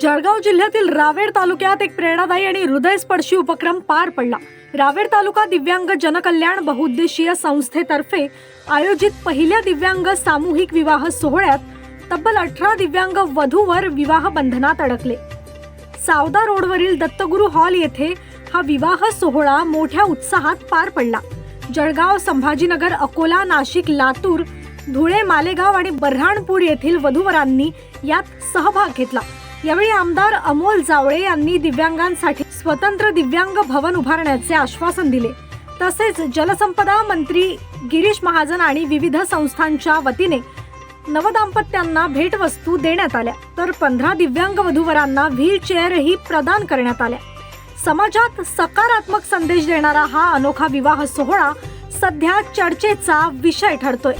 जळगाव जिल्ह्यातील रावेर तालुक्यात एक प्रेरणादायी आणि हृदयस्पर्शी उपक्रम पार पडला। रावेर तालुका दिव्यांग जनकल्याण बहुउद्देशीय संस्थेतर्फे आयोजित पहिल्या दिव्यांग सामूहिक विवाह सोहळ्यात तब्बल 18 दिव्यांग वधूवर विवाह बंधनात अडकले। सावदा रोडवरील दत्तगुरु हॉल येथे हा विवाह सोहळा मोठ्या उत्साहात पार पडला। जळगाव, संभाजीनगर, अकोला, नाशिक, लातूर, धुळे, मालेगाव आणि बऱ्हाणपूर येथील वधूवरांनी यात सहभाग घेतला। यावेळी आमदार अमोल जावळे यांनी दिव्यांगांसाठी स्वतंत्र दिव्यांग भवन उभारण्याचे आश्वासन दिले। तसेच जलसंपदा मंत्री गिरीश महाजन आणि विविध संस्थांच्या वतीने नवदाम्पत्यांना भेटवस्तू देण्यात आल्या, तर 15 दिव्यांग वधूवरांना व्हीलचेअरही प्रदान करण्यात आल्या। समाजात सकारात्मक संदेश देणारा हा अनोखा विवाह सोहळा सध्या चर्चेचा विषय ठरतोय।